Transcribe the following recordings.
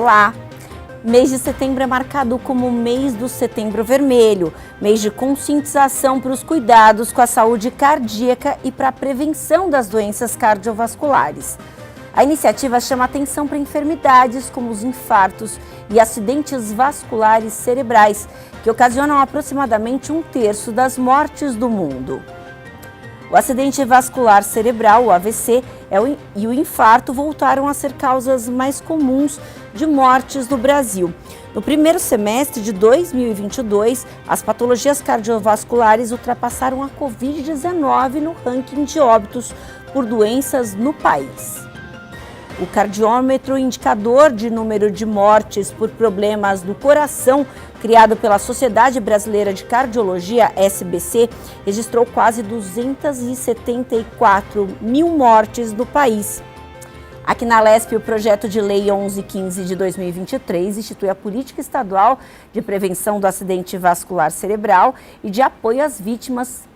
Olá! Mês de setembro é marcado como o mês do Setembro Vermelho, mês de conscientização para os cuidados com a saúde cardíaca e para a prevenção das doenças cardiovasculares. A iniciativa chama atenção para enfermidades como os infartos e acidentes vasculares cerebrais, que ocasionam aproximadamente 1/3 das mortes do mundo. O acidente vascular cerebral, o AVC, e o infarto voltaram a ser causas mais comuns de mortes no Brasil. No primeiro semestre de 2022, as patologias cardiovasculares ultrapassaram a Covid-19 no ranking de óbitos por doenças no país. O cardiômetro, indicador de número de mortes por problemas do coração, criado pela Sociedade Brasileira de Cardiologia, SBC, registrou quase 274 mil mortes no país. Aqui na Alesp, o projeto de lei 1115 de 2023 institui a Política Estadual de Prevenção do Acidente Vascular Cerebral e de apoio às vítimas.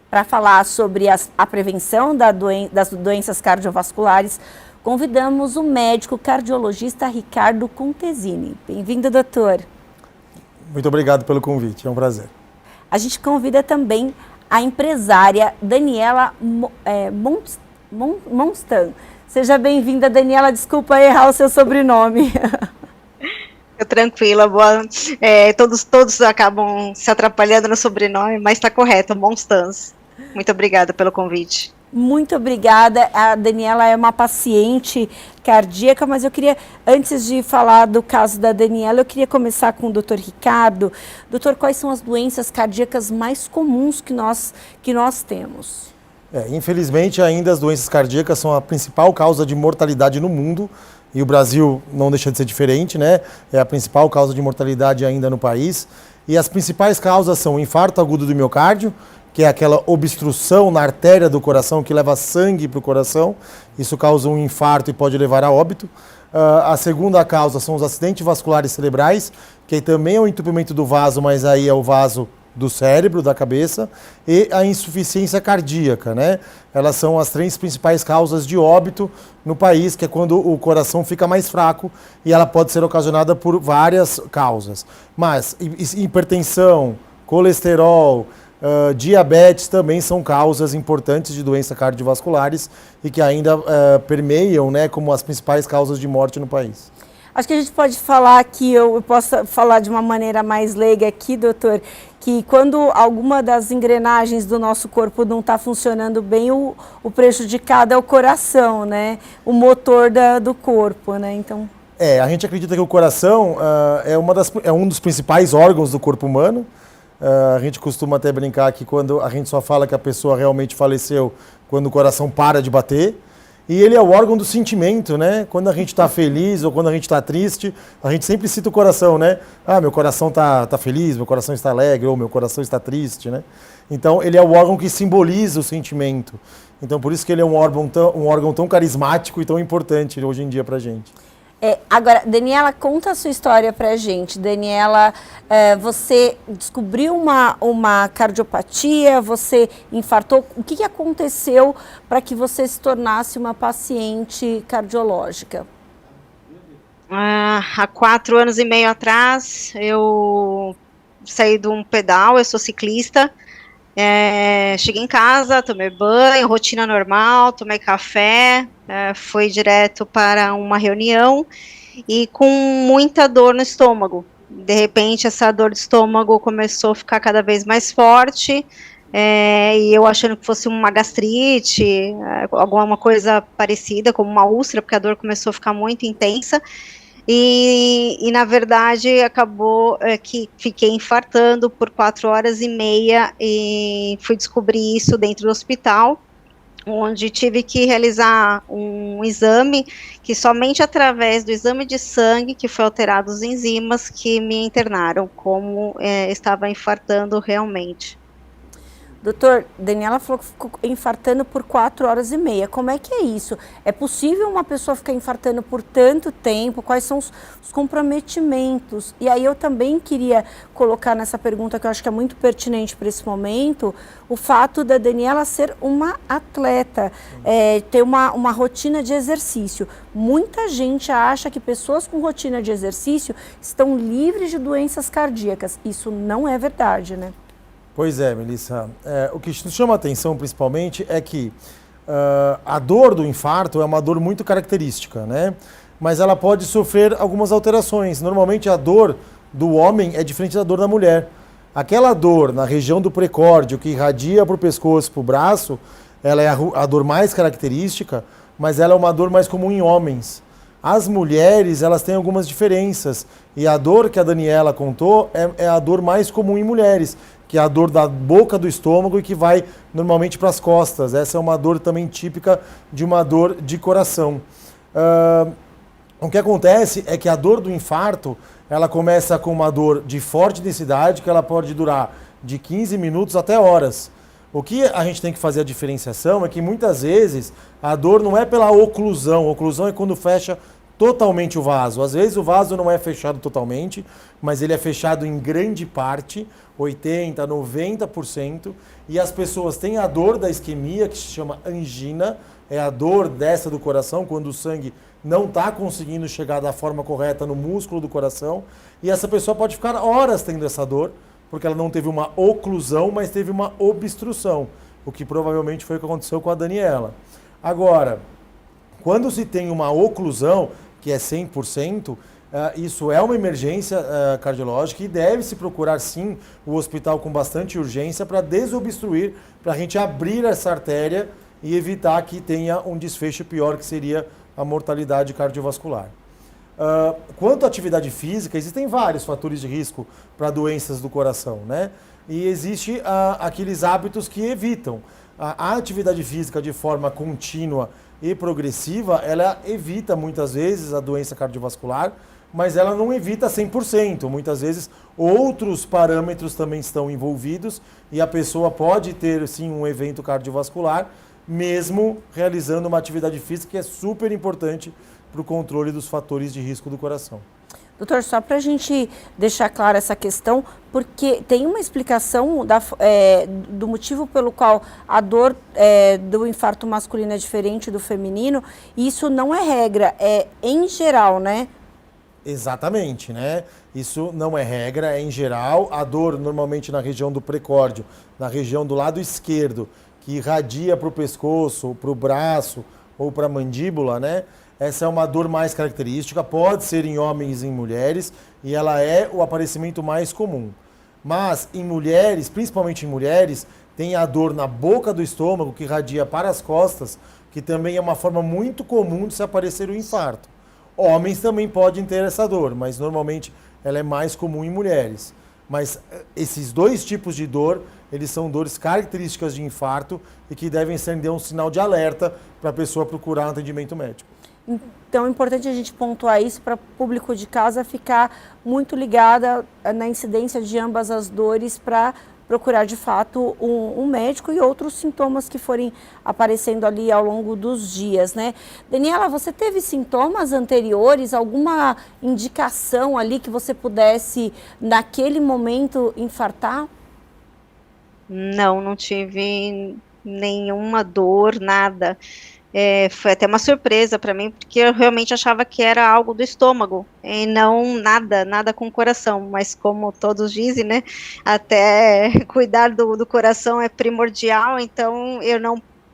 Para falar sobre a prevenção das doenças cardiovasculares, convidamos o médico cardiologista Ricardo Contesini. Bem-vindo, doutor. Muito obrigado pelo convite, é um prazer. A gente convida também a empresária Daniela Monstan. Seja bem-vinda, Daniela. Desculpa errar o seu sobrenome. Tranquila, boa. Todos acabam se atrapalhando no sobrenome, mas está correto, Monstans. Muito obrigada pelo convite. Muito obrigada. A Daniela é uma paciente cardíaca, mas eu queria, antes de falar do caso da Daniela, eu queria começar com o Dr. Ricardo. Doutor, quais são as doenças cardíacas mais comuns que nós temos? Infelizmente, ainda as doenças cardíacas são a principal causa de mortalidade no mundo, e o Brasil não deixa de ser diferente, né? É a principal causa de mortalidade ainda no país. E as principais causas são o infarto agudo do miocárdio, que é aquela obstrução na artéria do coração que leva sangue para o coração. Isso causa um infarto e pode levar a óbito. A segunda causa são os acidentes vasculares cerebrais, que também é o entupimento do vaso, mas aí é o vaso do cérebro, da cabeça, e a insuficiência cardíaca, né? Elas são as 3 principais causas de óbito no país, que é quando o coração fica mais fraco, e ela pode ser ocasionada por várias causas. Mas hipertensão, colesterol, diabetes também são causas importantes de doenças cardiovasculares e que ainda permeiam, né, como as principais causas de morte no país. Acho que a gente pode falar aqui, eu posso falar de uma maneira mais leiga aqui, doutor, que quando alguma das engrenagens do nosso corpo não está funcionando bem, o prejudicado é o coração, né? O motor do corpo, né? Então... a gente acredita que o coração é um dos principais órgãos do corpo humano. A gente costuma até brincar que quando a gente só fala que a pessoa realmente faleceu quando o coração para de bater. E ele é o órgão do sentimento, né? Quando a gente está feliz ou quando a gente está triste, a gente sempre cita o coração, né? Ah, meu coração está feliz, meu coração está alegre, ou meu coração está triste, né? Então, ele é o órgão que simboliza o sentimento. Então, por isso que ele é um órgão tão carismático e tão importante hoje em dia para a gente. Agora, Daniela, conta a sua história pra gente. Daniela, você descobriu uma cardiopatia, você infartou. O que aconteceu para que você se tornasse uma paciente cardiológica? Há 4 anos e meio atrás, eu saí de um pedal, eu sou ciclista. Cheguei em casa, tomei banho, rotina normal, tomei café, fui direto para uma reunião e com muita dor no estômago. De repente, essa dor de estômago começou a ficar cada vez mais forte, e eu achando que fosse uma gastrite, alguma coisa parecida, como uma úlcera, porque a dor começou a ficar muito intensa. E na verdade, acabou que fiquei infartando por 4 horas e meia e fui descobrir isso dentro do hospital, onde tive que realizar um exame que somente através do exame de sangue, que foi alterado as enzimas, que me internaram, como estava infartando realmente. Doutor, Daniela falou que ficou infartando por 4 horas e meia. Como é que é isso? É possível uma pessoa ficar infartando por tanto tempo? Quais são os comprometimentos? E aí eu também queria colocar nessa pergunta, que eu acho que é muito pertinente para esse momento, o fato da Daniela ser uma atleta, ter uma rotina de exercício. Muita gente acha que pessoas com rotina de exercício estão livres de doenças cardíacas. Isso não é verdade, né? Pois é, Melissa. O que nos chama a atenção principalmente é que a dor do infarto é uma dor muito característica, né? Mas ela pode sofrer algumas alterações. Normalmente a dor do homem é diferente da dor da mulher. Aquela dor na região do precórdio que irradia para o pescoço, para o braço, ela é a dor mais característica, mas ela é uma dor mais comum em homens. As mulheres, elas têm algumas diferenças. E a dor que a Daniela contou é a dor mais comum em mulheres, que é a dor da boca do estômago e que vai normalmente para as costas. Essa é uma dor também típica de uma dor de coração. O que acontece é que a dor do infarto, ela começa com uma dor de forte intensidade, que ela pode durar de 15 minutos até horas. O que a gente tem que fazer a diferenciação é que muitas vezes a dor não é pela oclusão. Oclusão é quando fecha totalmente o vaso. Às vezes o vaso não é fechado totalmente, mas ele é fechado em grande parte, 80%, 90%, e as pessoas têm a dor da isquemia, que se chama angina, é a dor dessa do coração, quando o sangue não está conseguindo chegar da forma correta no músculo do coração, e essa pessoa pode ficar horas tendo essa dor, porque ela não teve uma oclusão, mas teve uma obstrução, o que provavelmente foi o que aconteceu com a Daniela. Agora, quando se tem uma oclusão, que é 100%, isso é uma emergência cardiológica e deve-se procurar, sim, o hospital com bastante urgência para desobstruir, para a gente abrir essa artéria e evitar que tenha um desfecho pior, que seria a mortalidade cardiovascular. Quanto à atividade física, existem vários fatores de risco para doenças do coração, né? E existe aqueles hábitos que evitam. A atividade física de forma contínua e progressiva, ela evita muitas vezes a doença cardiovascular, mas ela não evita 100%. Muitas vezes outros parâmetros também estão envolvidos e a pessoa pode ter sim um evento cardiovascular, mesmo realizando uma atividade física que é super importante para o controle dos fatores de risco do coração. Doutor, só para a gente deixar clara essa questão, porque tem uma explicação do motivo pelo qual a dor do infarto masculino é diferente do feminino, e isso não é regra, é em geral, né? Exatamente, né? Isso não é regra, é em geral. A dor normalmente na região do precórdio, na região do lado esquerdo, que irradia para o pescoço, para o braço ou para a mandíbula, né? Essa é uma dor mais característica, pode ser em homens e em mulheres, e ela é o aparecimento mais comum. Mas em mulheres, principalmente em mulheres, tem a dor na boca do estômago, que irradia para as costas, que também é uma forma muito comum de se aparecer o infarto. Homens também podem ter essa dor, mas normalmente ela é mais comum em mulheres. Mas esses dois tipos de dor, eles são dores características de infarto e que devem ser um sinal de alerta para a pessoa procurar um atendimento médico. Então é importante a gente pontuar isso para o público de casa ficar muito ligada na incidência de ambas as dores para procurar de fato um médico e outros sintomas que forem aparecendo ali ao longo dos dias, né? Daniela, você teve sintomas anteriores, alguma indicação ali que você pudesse naquele momento infartar? Não tive nenhuma dor, nada. Foi até uma surpresa para mim, porque eu realmente achava que era algo do estômago, e não nada com o coração, mas como todos dizem, né, até cuidar do coração é primordial, então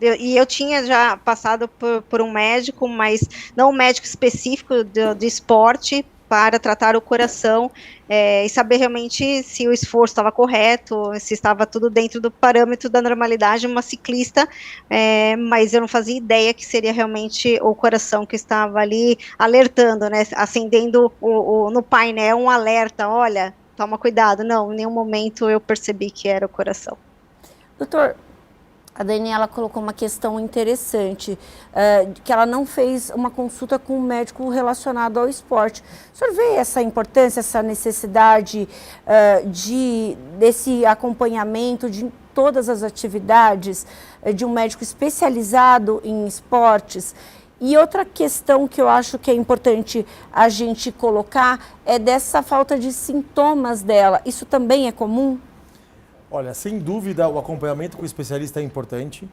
eu tinha já passado por um médico, mas não um médico específico de esporte, para tratar o coração e saber realmente se o esforço estava correto, se estava tudo dentro do parâmetro da normalidade, uma ciclista, mas eu não fazia ideia que seria realmente o coração que estava ali alertando, né, acendendo no painel um alerta, olha, toma cuidado. Não, em nenhum momento eu percebi que era o coração. Doutor, a Daniela colocou uma questão interessante, que ela não fez uma consulta com um médico relacionado ao esporte. O senhor vê essa importância, essa necessidade desse acompanhamento, de todas as atividades de um médico especializado em esportes? E outra questão que eu acho que é importante a gente colocar é dessa falta de sintomas dela. Isso também é comum? Olha, sem dúvida, o acompanhamento com o especialista é importante.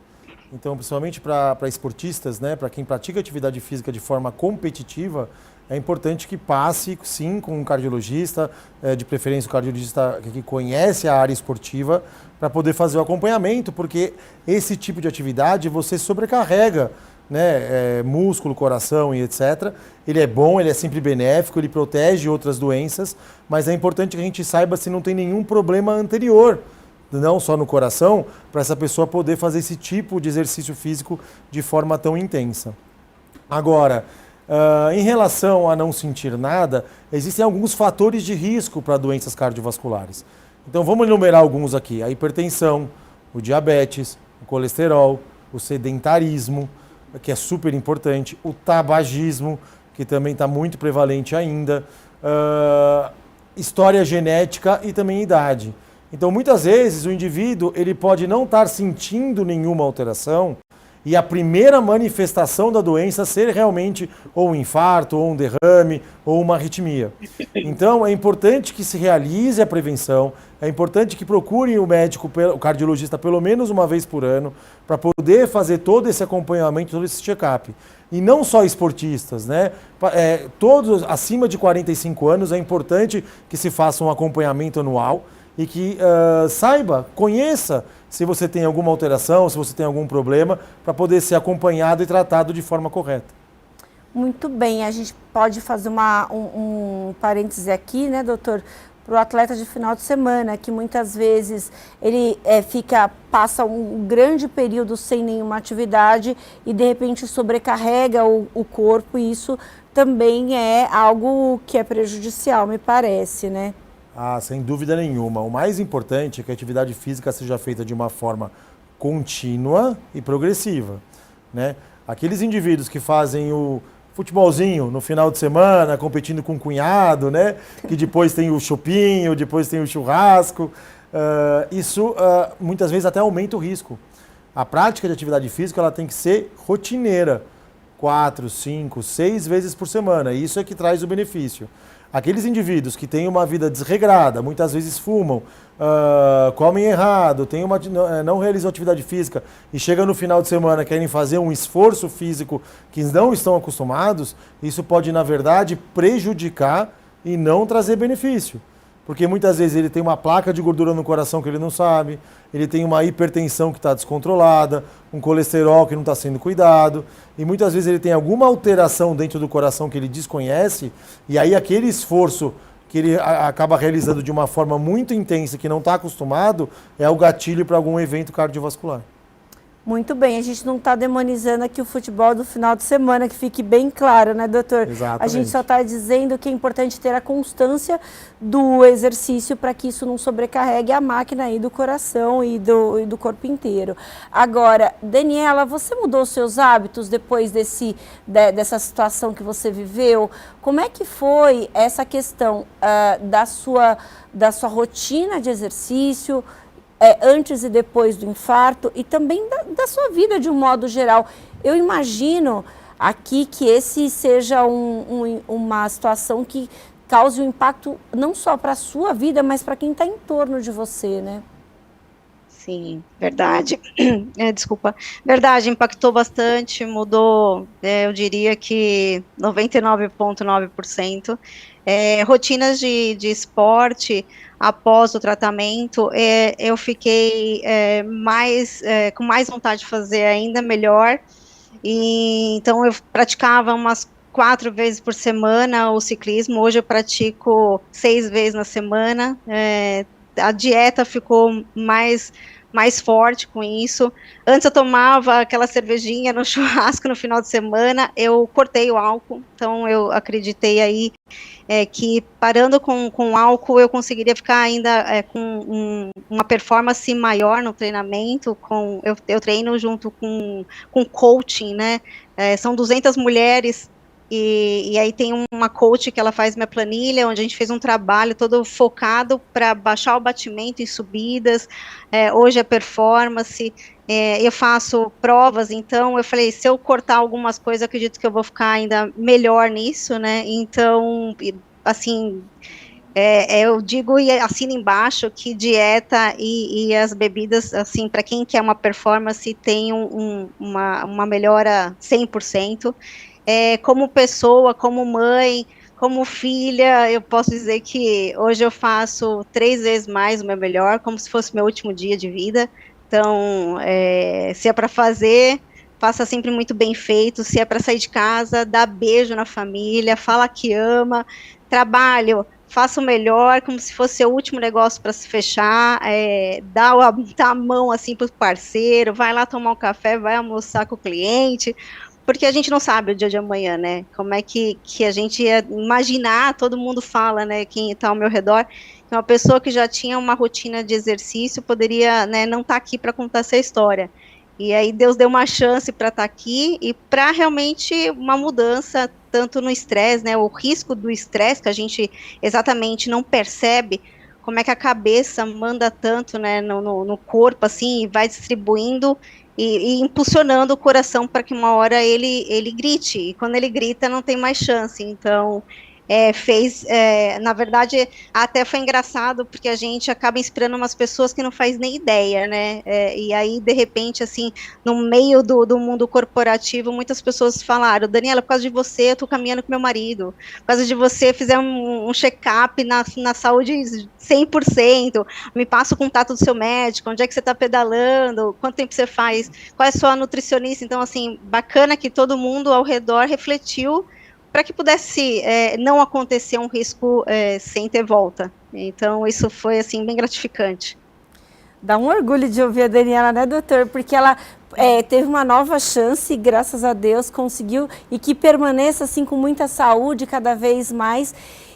Então, principalmente para esportistas, né, para quem pratica atividade física de forma competitiva, é importante que passe, sim, com um cardiologista, de preferência o cardiologista que conhece a área esportiva, para poder fazer o acompanhamento, porque esse tipo de atividade você sobrecarrega, né, músculo, coração e etc. Ele é bom, ele é sempre benéfico, ele protege outras doenças, mas é importante que a gente saiba se não tem nenhum problema anterior, não só no coração, para essa pessoa poder fazer esse tipo de exercício físico de forma tão intensa. Agora, em relação a não sentir nada, existem alguns fatores de risco para doenças cardiovasculares. Então vamos enumerar alguns aqui: a hipertensão, o diabetes, o colesterol, o sedentarismo, que é super importante, o tabagismo, que também está muito prevalente ainda, história genética e também idade. Então, muitas vezes, o indivíduo ele pode não estar sentindo nenhuma alteração e a primeira manifestação da doença ser realmente ou um infarto, ou um derrame, ou uma arritmia. Então, é importante que se realize a prevenção, é importante que procurem o médico, o cardiologista, pelo menos uma vez por ano, para poder fazer todo esse acompanhamento, todo esse check-up. E não só esportistas, né? Todos acima de 45 anos é importante que se faça um acompanhamento anual e que saiba, conheça se você tem alguma alteração, se você tem algum problema, para poder ser acompanhado e tratado de forma correta. Muito bem, a gente pode fazer um parêntese aqui, né, doutor, para o atleta de final de semana, que muitas vezes ele passa um grande período sem nenhuma atividade e de repente sobrecarrega o corpo, e isso também é algo que é prejudicial, me parece, né? Ah, sem dúvida nenhuma. O mais importante é que a atividade física seja feita de uma forma contínua e progressiva, né? Aqueles indivíduos que fazem o futebolzinho no final de semana, competindo com o cunhado, né? Que depois tem o chopinho, depois tem o churrasco, isso muitas vezes até aumenta o risco. A prática de atividade física ela tem que ser rotineira, 4, 5, 6 vezes por semana. Isso é que traz o benefício. Aqueles indivíduos que têm uma vida desregrada, muitas vezes fumam, comem errado, não realizam atividade física e chegam no final de semana querem fazer um esforço físico que não estão acostumados, isso pode, na verdade, prejudicar e não trazer benefício. Porque muitas vezes ele tem uma placa de gordura no coração que ele não sabe, ele tem uma hipertensão que está descontrolada, um colesterol que não está sendo cuidado, e muitas vezes ele tem alguma alteração dentro do coração que ele desconhece, e aí aquele esforço que ele acaba realizando de uma forma muito intensa, que não está acostumado, é o gatilho para algum evento cardiovascular. Muito bem, a gente não está demonizando aqui o futebol do final de semana, que fique bem claro, né, doutor? Exatamente. A gente só está dizendo que é importante ter a constância do exercício para que isso não sobrecarregue a máquina aí do coração e do corpo inteiro. Agora, Daniela, você mudou seus hábitos depois dessa situação que você viveu? Como é que foi essa questão da sua rotina de exercício, antes e depois do infarto, e também da sua vida de um modo geral? Eu imagino aqui que esse seja uma situação que cause um impacto não só para a sua vida, mas para quem está em torno de você, né? Sim, verdade. Desculpa. Verdade, impactou bastante, mudou, eu diria que 99,9%. Rotinas de esporte, após o tratamento, eu fiquei com mais vontade de fazer ainda melhor, e então eu praticava umas 4 vezes por semana o ciclismo. Hoje eu pratico 6 vezes na semana. A dieta ficou mais forte com isso. Antes eu tomava aquela cervejinha no churrasco no final de semana, eu cortei o álcool, então eu acreditei aí que parando com álcool eu conseguiria ficar ainda com uma performance maior no treinamento. Eu treino junto com coaching, né? São 200 mulheres E aí tem uma coach que ela faz minha planilha, onde a gente fez um trabalho todo focado para baixar o batimento em subidas, hoje é performance, eu faço provas, então eu falei, se eu cortar algumas coisas, eu acredito que eu vou ficar ainda melhor nisso, né, então, assim, eu digo e assino embaixo que dieta e as bebidas, assim, para quem quer uma performance, tem uma melhora 100%. Como pessoa, como mãe, como filha, eu posso dizer que hoje eu faço 3 vezes mais o meu melhor, como se fosse meu último dia de vida. Então, se é para fazer, faça sempre muito bem feito. Se é para sair de casa, dá beijo na família, fala que ama, trabalho, faça o melhor, como se fosse seu último negócio para se fechar, dá a mão assim para o parceiro, vai lá tomar um café, vai almoçar com o cliente, porque a gente não sabe o dia de amanhã, né? Como é que a gente ia imaginar, todo mundo fala, né, quem está ao meu redor, que uma pessoa que já tinha uma rotina de exercício poderia, né, não estar aqui para contar essa história. E aí Deus deu uma chance para estar aqui e para realmente uma mudança, tanto no estresse, né, o risco do estresse, que a gente exatamente não percebe, como é que a cabeça manda tanto, né, no corpo, assim, e vai distribuindo e impulsionando o coração para que uma hora ele grite, e quando ele grita não tem mais chance, então na verdade, até foi engraçado, porque a gente acaba inspirando umas pessoas que não faz nem ideia, né, e aí, de repente, assim, no meio do mundo corporativo, muitas pessoas falaram, Daniela, por causa de você, eu tô caminhando com meu marido, por causa de você, fizemos um check-up na saúde 100%, me passa o contato do seu médico, onde é que você está pedalando, quanto tempo você faz, qual é a sua nutricionista, então, assim, bacana que todo mundo ao redor refletiu para que pudesse não acontecer um risco sem ter volta. Então, isso foi, assim, bem gratificante. Dá um orgulho de ouvir a Daniela, né, doutor? Porque ela teve uma nova chance, graças a Deus, conseguiu, e que permaneça, assim, com muita saúde cada vez mais,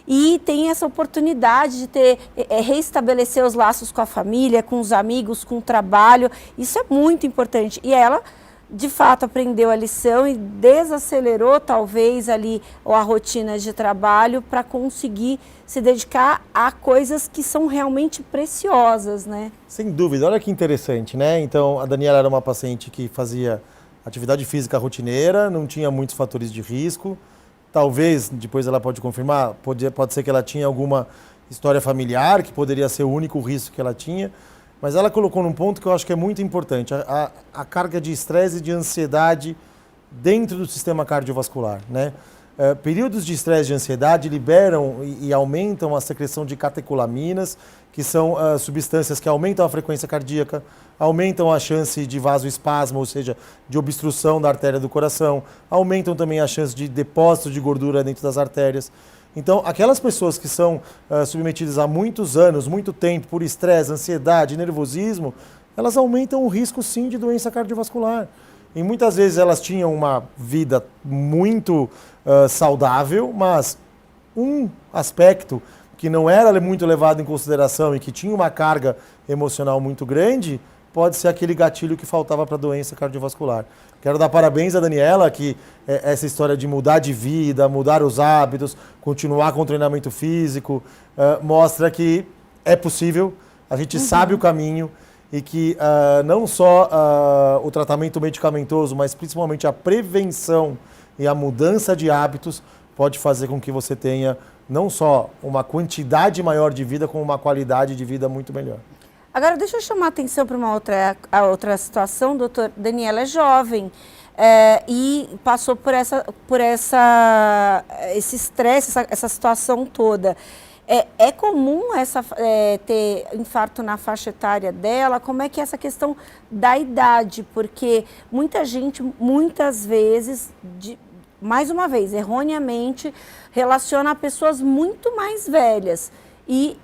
e tem essa oportunidade de reestabelecer os laços com a família, com os amigos, com o trabalho. Isso é muito importante. E ela, de fato, aprendeu a lição e desacelerou talvez ali a rotina de trabalho para conseguir se dedicar a coisas que são realmente preciosas, né? Sem dúvida, olha que interessante, né? Então, a Daniela era uma paciente que fazia atividade física rotineira, não tinha muitos fatores de risco. Talvez, depois ela pode confirmar, pode ser que ela tinha alguma história familiar, que poderia ser o único risco que ela tinha. Mas ela colocou num ponto que eu acho que é muito importante, a carga de estresse e de ansiedade dentro do sistema cardiovascular, né? Períodos de estresse e de ansiedade liberam e aumentam a secreção de catecolaminas, que são substâncias que aumentam a frequência cardíaca, aumentam a chance de vasoespasmo, ou seja, de obstrução da artéria do coração, aumentam também a chance de depósito de gordura dentro das artérias. Então, aquelas pessoas que são submetidas há muitos anos, muito tempo, por estresse, ansiedade, nervosismo, elas aumentam o risco, sim, de doença cardiovascular. E muitas vezes elas tinham uma vida muito saudável, mas um aspecto que não era muito levado em consideração e que tinha uma carga emocional muito grande, pode ser aquele gatilho que faltava para a doença cardiovascular. Quero dar parabéns à Daniela, que essa história de mudar de vida, mudar os hábitos, continuar com o treinamento físico, mostra que é possível, a gente sabe o caminho e que não só o tratamento medicamentoso, mas principalmente a prevenção e a mudança de hábitos pode fazer com que você tenha não só uma quantidade maior de vida, como uma qualidade de vida muito melhor. Agora, deixa eu chamar a atenção para uma outra situação, doutor. Daniela é jovem e passou por esse estresse, essa situação toda. É comum ter infarto na faixa etária dela? Como é que é essa questão da idade? Porque muita gente, muitas vezes, mais uma vez, erroneamente, relaciona a pessoas muito mais velhas. E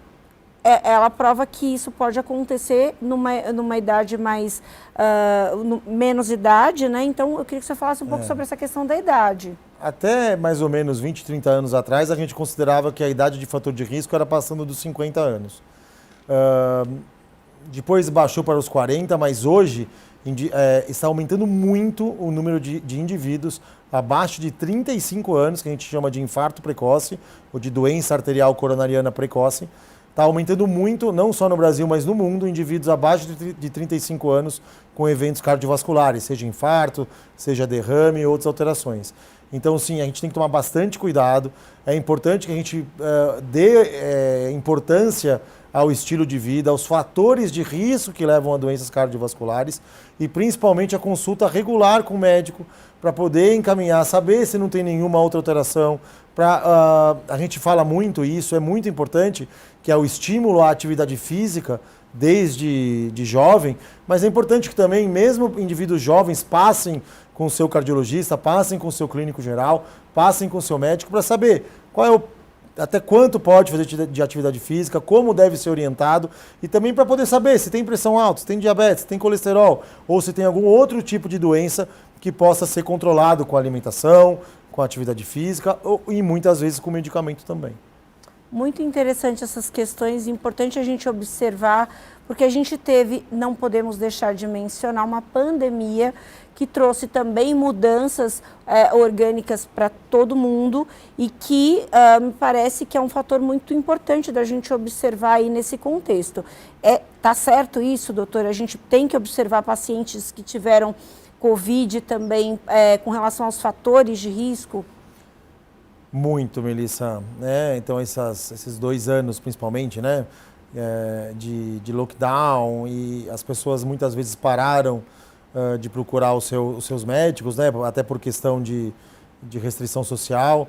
ela prova que isso pode acontecer numa idade mais, menos idade, né? Então, eu queria que você falasse um pouco sobre essa questão da idade. Até mais ou menos 20, 30 anos atrás, a gente considerava que a idade de fator de risco era passando dos 50 anos. Depois baixou para os 40, mas hoje está aumentando muito o número de indivíduos abaixo de 35 anos, que a gente chama de infarto precoce, ou de doença arterial coronariana precoce. Está aumentando muito, não só no Brasil, mas no mundo, indivíduos abaixo de 35 anos com eventos cardiovasculares, seja infarto, seja derrame e outras alterações. Então, sim, a gente tem que tomar bastante cuidado. É importante que a gente dê importância ao estilo de vida, aos fatores de risco que levam a doenças cardiovasculares e principalmente a consulta regular com o médico para poder encaminhar, saber se não tem nenhuma outra alteração. A gente fala muito, e isso é muito importante, que é o estímulo à atividade física desde jovem, mas é importante que também, mesmo indivíduos jovens, passem com o seu cardiologista, passem com o seu clínico geral, passem com o seu médico para saber até quanto pode fazer de atividade física, como deve ser orientado e também para poder saber se tem pressão alta, se tem diabetes, se tem colesterol ou se tem algum outro tipo de doença que possa ser controlado com alimentação, com atividade física e muitas vezes com medicamento também. Muito interessante essas questões, importante a gente observar, porque a gente teve, não podemos deixar de mencionar, uma pandemia que trouxe também mudanças orgânicas para todo mundo e que me parece que é um fator muito importante da gente observar aí nesse contexto. Tá certo isso, doutora? A gente tem que observar pacientes que tiveram Covid também com relação aos fatores de risco? Muito, Melissa. Então, esses 2 anos, principalmente, né, de lockdown, e as pessoas muitas vezes pararam de procurar os seus médicos, né, até por questão de restrição social.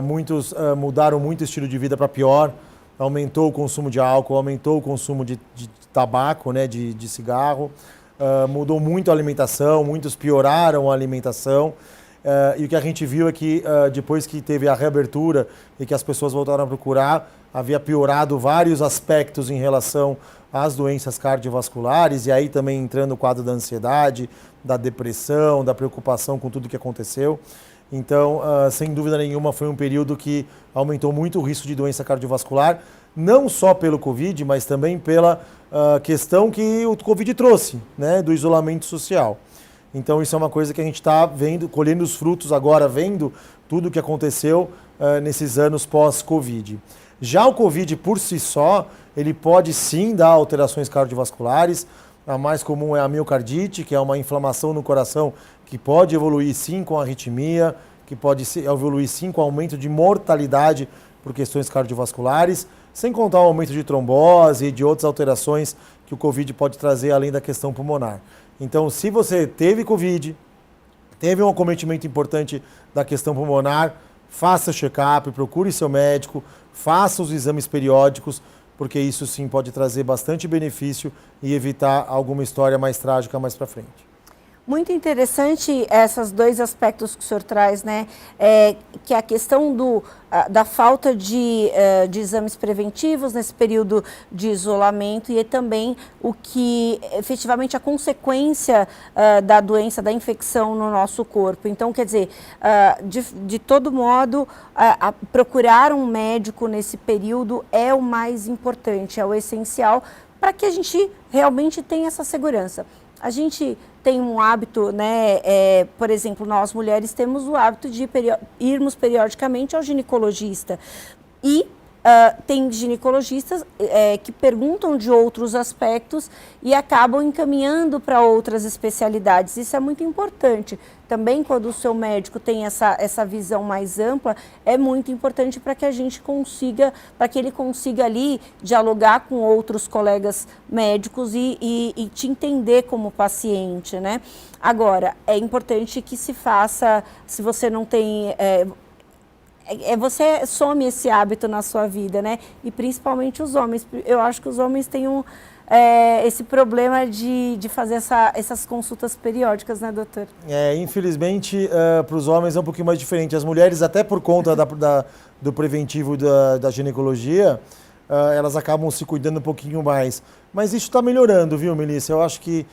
Muitos mudaram muito o estilo de vida para pior, aumentou o consumo de álcool, aumentou o consumo de tabaco, né, de cigarro, mudou muito a alimentação, muitos pioraram a alimentação. E o que a gente viu é que depois que teve a reabertura e que as pessoas voltaram a procurar, havia piorado vários aspectos em relação às doenças cardiovasculares e aí também entrando o quadro da ansiedade, da depressão, da preocupação com tudo que aconteceu. Então, sem dúvida nenhuma, foi um período que aumentou muito o risco de doença cardiovascular, não só pelo Covid, mas também pela questão que o Covid trouxe, né, do isolamento social. Então, isso é uma coisa que a gente está vendo, colhendo os frutos agora, vendo tudo o que aconteceu nesses anos pós-Covid. Já o Covid, por si só, ele pode sim dar alterações cardiovasculares. A mais comum é a miocardite, que é uma inflamação no coração que pode evoluir sim com arritmia, que pode evoluir sim com aumento de mortalidade por questões cardiovasculares, sem contar o aumento de trombose e de outras alterações que o Covid pode trazer além da questão pulmonar. Então, se você teve Covid, teve um acometimento importante da questão pulmonar, faça check-up, procure seu médico, faça os exames periódicos, porque isso sim pode trazer bastante benefício e evitar alguma história mais trágica mais para frente. Muito interessante esses 2 aspectos que o senhor traz, né? Que é a questão da falta de exames preventivos nesse período de isolamento e também o que efetivamente a consequência da doença, da infecção no nosso corpo. Então, quer dizer, de todo modo, procurar um médico nesse período é o mais importante, é o essencial para que a gente realmente tenha essa segurança. A gente tem um hábito, né, por exemplo, nós mulheres temos o hábito de irmos periodicamente ao ginecologista e tem ginecologistas que perguntam de outros aspectos e acabam encaminhando para outras especialidades. Isso é muito importante. Também quando o seu médico tem essa visão mais ampla, é muito importante para que a gente consiga, para que ele consiga ali dialogar com outros colegas médicos e te entender como paciente, né? Agora, é importante que se faça, se você não tem... você some esse hábito na sua vida, né? E principalmente os homens. Eu acho que os homens têm esse problema de fazer essas consultas periódicas, né, doutor? Infelizmente, para os homens é um pouquinho mais diferente. As mulheres, até por conta do preventivo da ginecologia, elas acabam se cuidando um pouquinho mais. Mas isso está melhorando, viu, Melissa? Eu acho que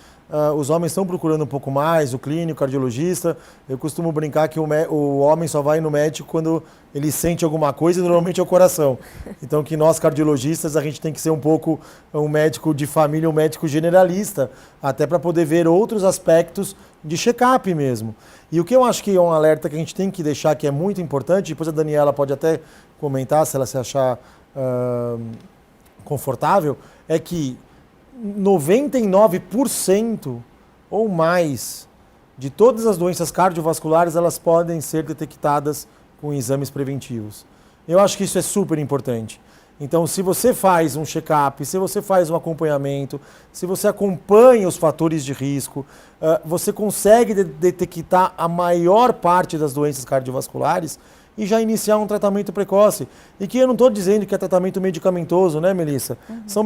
os homens estão procurando um pouco mais, o clínico, o cardiologista. Eu costumo brincar que o homem só vai no médico quando ele sente alguma coisa, e normalmente é o coração. Então, que nós cardiologistas, a gente tem que ser um pouco um médico de família, um médico generalista, até para poder ver outros aspectos de check-up mesmo. E o que eu acho que é um alerta que a gente tem que deixar, que é muito importante, depois a Daniela pode até comentar, se ela se achar confortável, é que 99% ou mais de todas as doenças cardiovasculares, elas podem ser detectadas com exames preventivos. Eu acho que isso é super importante. Então, se você faz um check-up, se você faz um acompanhamento, se você acompanha os fatores de risco, você consegue detectar a maior parte das doenças cardiovasculares e já iniciar um tratamento precoce. E que eu não estou dizendo que é tratamento medicamentoso, né, Melissa? São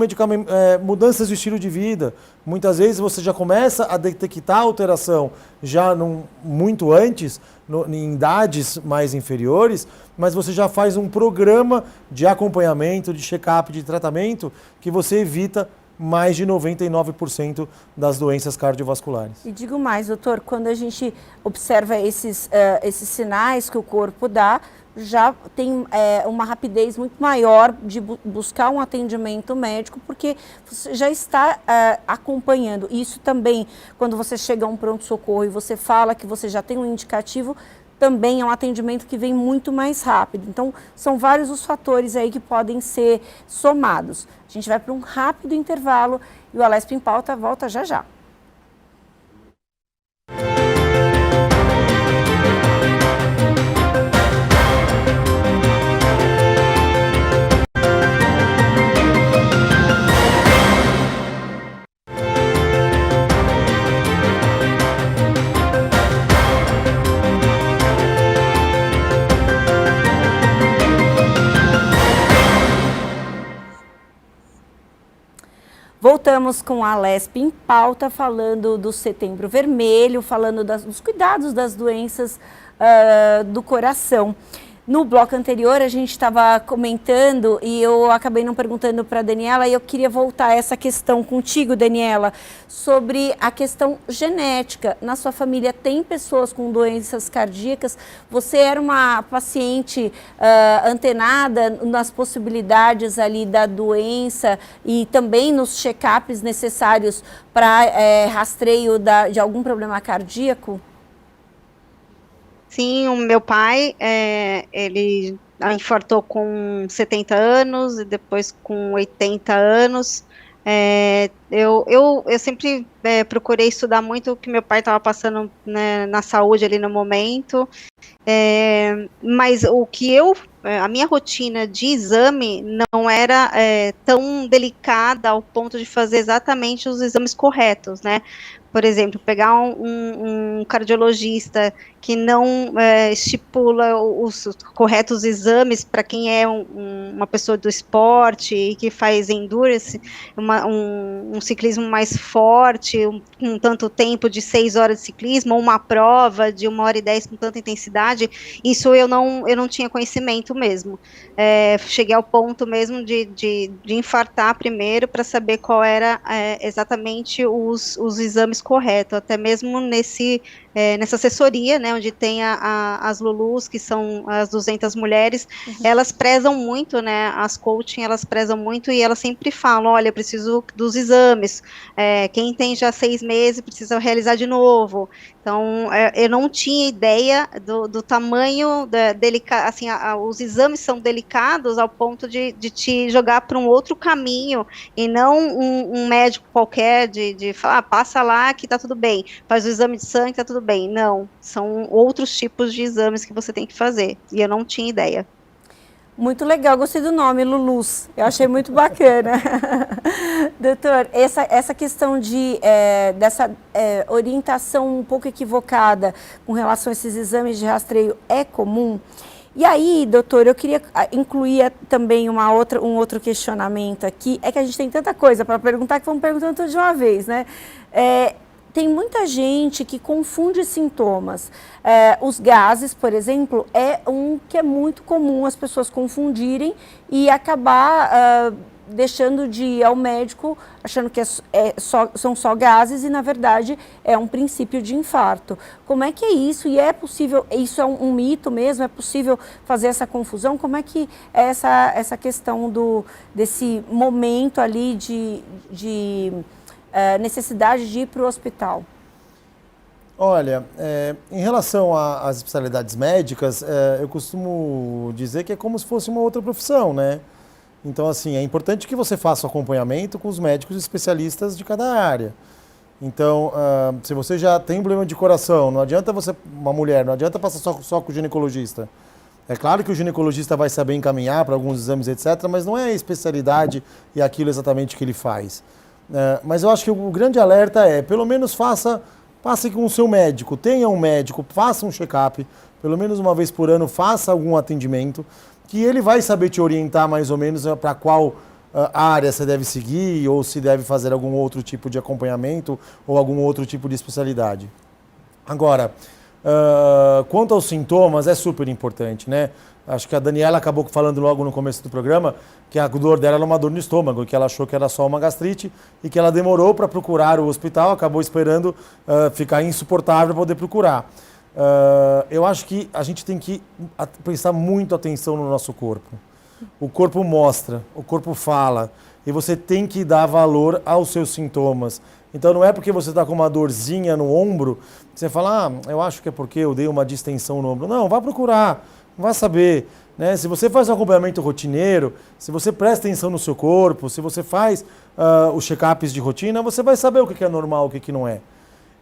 mudanças de estilo de vida. Muitas vezes você já começa a detectar a alteração já muito antes, em idades mais inferiores, mas você já faz um programa de acompanhamento, de check-up, de tratamento, que você evita mais de 99% das doenças cardiovasculares. E digo mais, doutor, quando a gente observa esses sinais que o corpo dá, já tem uma rapidez muito maior de buscar um atendimento médico, porque você já está acompanhando. Isso também, quando você chega a um pronto-socorro e você fala que você já tem um indicativo, também é um atendimento que vem muito mais rápido. Então, são vários os fatores aí que podem ser somados. A gente vai para um rápido intervalo e o Alesp em Pauta volta já já. Voltamos com a Alesp em Pauta, falando do Setembro Vermelho, falando dos cuidados das doenças do coração. No bloco anterior a gente estava comentando e eu acabei não perguntando para a Daniela e eu queria voltar a essa questão contigo, Daniela, sobre a questão genética. Na sua família tem pessoas com doenças cardíacas? Você era uma paciente antenada nas possibilidades ali da doença e também nos check-ups necessários para rastreio de algum problema cardíaco? Sim, o meu pai, ele infartou com 70 anos e depois com 80 anos. Eu sempre procurei estudar muito o que meu pai estava passando, né, na saúde ali no momento, mas a minha rotina de exame não era tão delicada ao ponto de fazer exatamente os exames corretos, né? Por exemplo, pegar um cardiologista que não estipula os corretos exames para quem é uma pessoa do esporte e que faz endurance, um ciclismo mais forte, um tanto tempo de 6 horas de ciclismo, ou uma prova de 1h10 com tanta intensidade, isso eu não tinha conhecimento mesmo. Cheguei ao ponto mesmo de infartar primeiro para saber qual era exatamente os exames corretos, até mesmo nessa assessoria, né, onde tem as Lulus, que são as 200 mulheres, elas prezam muito, né, as coaching, elas prezam muito e elas sempre falam, olha, eu preciso dos exames, quem tem já 6 meses precisa realizar de novo. Então, eu não tinha ideia do tamanho assim, os exames são delicados ao ponto de te jogar para um outro caminho, e não um médico qualquer de falar, passa lá que tá tudo bem, faz o exame de sangue, tá tudo bem. Não, são outros tipos de exames que você tem que fazer, e eu não tinha ideia. Muito legal, gostei do nome, Lulus, eu achei muito bacana. Doutor, essa questão dessa orientação um pouco equivocada com relação a esses exames de rastreio é comum? E aí, doutor, eu queria incluir também um outro questionamento aqui, é que a gente tem tanta coisa para perguntar que vamos perguntando tudo de uma vez, né? tem muita gente que confunde sintomas. Os gases, por exemplo, é um que é muito comum as pessoas confundirem e acabar deixando de ir ao médico achando que são só gases e, na verdade, é um princípio de infarto. Como é que é isso? E é possível, isso é um mito mesmo? É possível fazer essa confusão? Como é que é essa questão desse momento ali de necessidade de ir para o hospital? Olha, em relação às especialidades médicas, eu costumo dizer que é como se fosse uma outra profissão, né? Então, assim, é importante que você faça o acompanhamento com os médicos especialistas de cada área. Então, se você já tem um problema de coração, não adianta uma mulher, não adianta passar só com o ginecologista. É claro que o ginecologista vai saber encaminhar para alguns exames, etc., mas não é a especialidade e aquilo exatamente que ele faz. Mas eu acho que o grande alerta pelo menos passe com o seu médico, tenha um médico, faça um check-up, pelo menos uma vez por ano, faça algum atendimento, que ele vai saber te orientar mais ou menos para qual área você deve seguir ou se deve fazer algum outro tipo de acompanhamento ou algum outro tipo de especialidade. Agora, quanto aos sintomas, é super importante, né? Acho que a Daniela acabou falando logo no começo do programa que a dor dela era uma dor no estômago, que ela achou que era só uma gastrite e que ela demorou para procurar o hospital, acabou esperando ficar insuportável para poder procurar. Eu acho que a gente tem que prestar muito atenção no nosso corpo. O corpo mostra, o corpo fala, e você tem que dar valor aos seus sintomas. Então não é porque você está com uma dorzinha no ombro, que você fala, eu acho que é porque eu dei uma distensão no ombro. Não, vá procurar, vá saber. Né? Se você faz um acompanhamento rotineiro, se você presta atenção no seu corpo, se você faz os check-ups de rotina, você vai saber o que é normal, o que não é.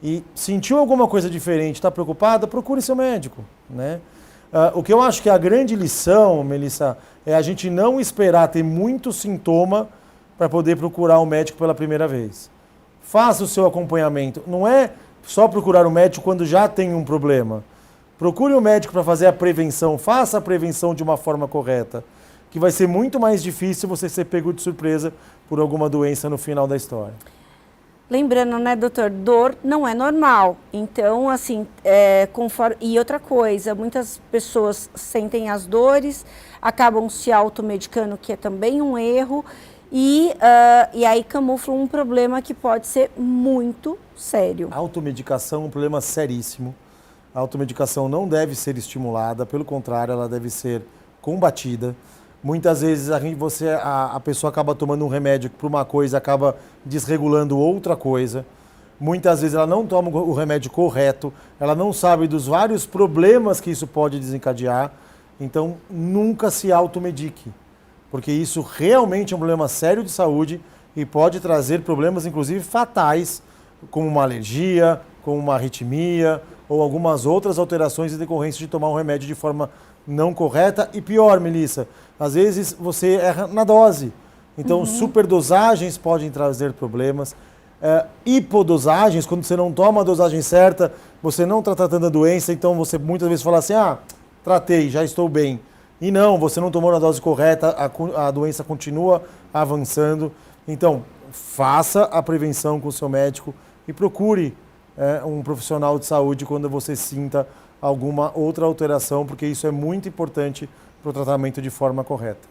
E sentiu alguma coisa diferente, está preocupada, procure seu médico, né? O que eu acho que é a grande lição, Melissa, é a gente não esperar ter muito sintoma para poder procurar o médico pela primeira vez. Faça o seu acompanhamento. Não é só procurar o médico quando já tem um problema. Procure o médico para fazer a prevenção, faça a prevenção de uma forma correta, que vai ser muito mais difícil você ser pego de surpresa por alguma doença no final da história. Lembrando, né, doutor, dor não é normal. Então, assim, conforme... E outra coisa, muitas pessoas sentem as dores, acabam se automedicando, que é também um erro, e aí camuflam um problema que pode ser muito sério. A automedicação é um problema seríssimo. A automedicação não deve ser estimulada, pelo contrário, ela deve ser combatida. Muitas vezes a pessoa acaba tomando um remédio para uma coisa, acaba desregulando outra coisa. Muitas vezes ela não toma o remédio correto, ela não sabe dos vários problemas que isso pode desencadear. Então, nunca se automedique, porque isso realmente é um problema sério de saúde e pode trazer problemas, inclusive fatais, como uma alergia, como uma arritmia ou algumas outras alterações em decorrência de tomar um remédio de forma não correta. E pior, Melissa, às vezes você erra na dose. Então, superdosagens podem trazer problemas. Hipodosagens, quando você não toma a dosagem certa, você não está tratando a doença, então você muitas vezes fala assim, tratei, já estou bem. E não, você não tomou na dose correta, a doença continua avançando. Então, faça a prevenção com o seu médico e procure um profissional de saúde quando você sinta alguma outra alteração, porque isso é muito importante para o tratamento de forma correta.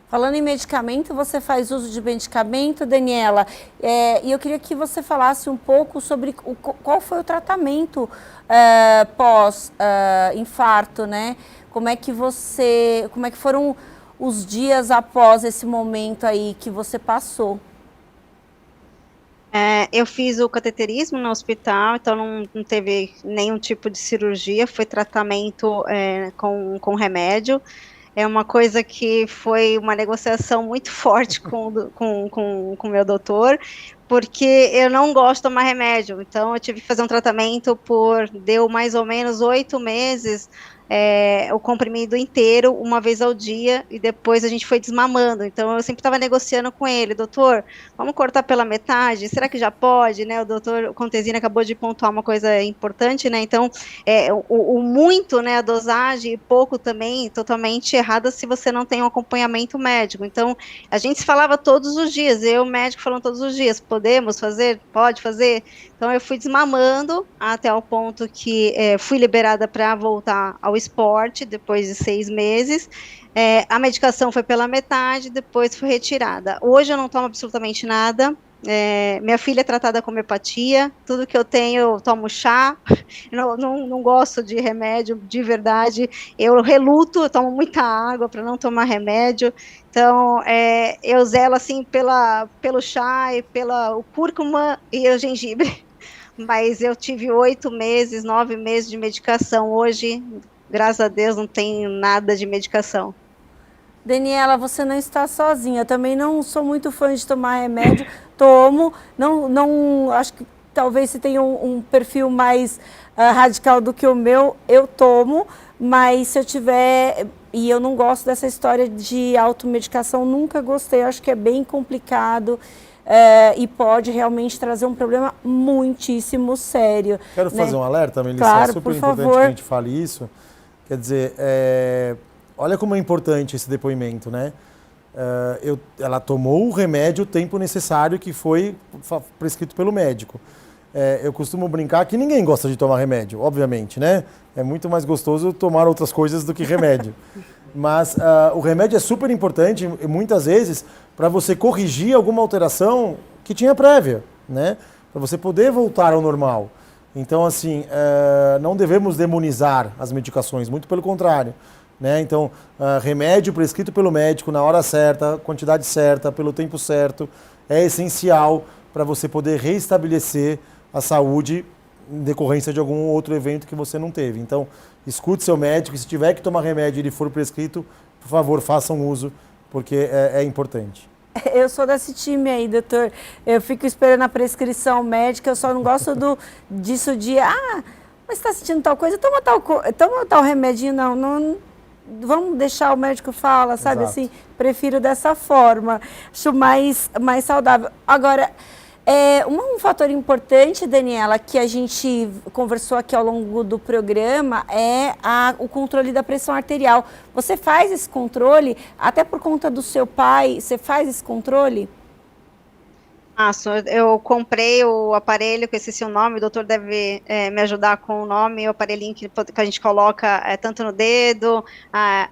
Falando em medicamento, você faz uso de medicamento, Daniela, e eu queria que você falasse um pouco sobre qual foi o tratamento pós-infarto, né? Como é que foram os dias após esse momento aí que você passou? Eu fiz o cateterismo no hospital, então não teve nenhum tipo de cirurgia, foi tratamento com remédio. É uma coisa que foi uma negociação muito forte com o meu doutor, porque eu não gosto de tomar remédio, então eu tive que fazer um tratamento deu mais ou menos 8 meses, o comprimido inteiro, uma vez ao dia, e depois a gente foi desmamando. Então eu sempre estava negociando com ele, doutor, vamos cortar pela metade, será que já pode, né? O doutor Contesini acabou de pontuar uma coisa importante, né? Então o muito, né, a dosagem, e pouco também, totalmente errada se você não tem um acompanhamento médico. Então a gente se falava todos os dias, eu e o médico falando todos os dias, podemos fazer? Pode fazer? Então Então, eu fui desmamando até o ponto que fui liberada para voltar ao esporte, depois de 6 meses. A medicação foi pela metade, depois foi retirada. Hoje eu não tomo absolutamente nada. Minha filha é tratada com homeopatia, tudo que eu tenho eu tomo chá, não gosto de remédio de verdade, eu reluto, eu tomo muita água para não tomar remédio, então eu zelo assim pelo chá e pela o cúrcuma e o gengibre, mas eu tive 8 meses, 9 meses de medicação, hoje, graças a Deus, não tenho nada de medicação. Daniela, você não está sozinha. Eu também não sou muito fã de tomar remédio. Tomo, não acho que talvez você tenha um perfil mais radical do que o meu. Eu tomo, mas se eu tiver e eu não gosto dessa história de automedicação, nunca gostei. Eu acho que é bem complicado e pode realmente trazer um problema muitíssimo sério. Quero fazer um alerta, Melissa. Claro, é super por importante favor. que a gente fale isso. Quer dizer, olha como é importante esse depoimento, né? Ela tomou o remédio o tempo necessário que foi prescrito pelo médico. Eu costumo brincar que ninguém gosta de tomar remédio, obviamente, né? É muito mais gostoso tomar outras coisas do que remédio. Mas o remédio é super importante, muitas vezes, para você corrigir alguma alteração que tinha prévia, né? Para você poder voltar ao normal. Então, assim, não devemos demonizar as medicações, muito pelo contrário. Né? Então, remédio prescrito pelo médico na hora certa, quantidade certa, pelo tempo certo, é essencial para você poder reestabelecer a saúde em decorrência de algum outro evento que você não teve. Então, escute seu médico, e se tiver que tomar remédio e ele for prescrito, por favor, façam uso, porque é importante. Eu sou desse time aí, doutor. Eu fico esperando a prescrição médica, eu só não gosto disso de, mas está sentindo tal coisa, toma tal remedinho, não, vamos deixar o médico falar, sabe? Exato. Assim, prefiro dessa forma, acho mais saudável. Agora, um fator importante, Daniela, que a gente conversou aqui ao longo do programa é o controle da pressão arterial. Você faz esse controle, até por conta do seu pai, você faz esse controle? Eu comprei o aparelho, que eu esqueci o nome, o doutor deve me ajudar com o nome, o aparelhinho que a gente coloca tanto no dedo,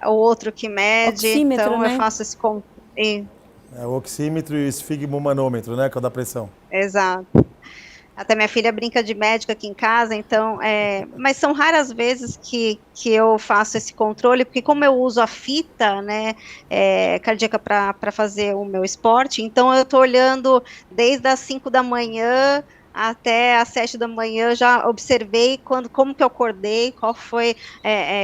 o outro que mede, Oxímetro, então né? eu faço esse controle. O oxímetro e o esfigmomanômetro, né, que é o da pressão. Exato. Até minha filha brinca de médica aqui em casa, então, mas são raras vezes que eu faço esse controle, porque como eu uso a fita, né, cardíaca para fazer o meu esporte, então eu estou olhando desde as 5 da manhã até às 7 da manhã, já observei como que eu acordei, qual foi,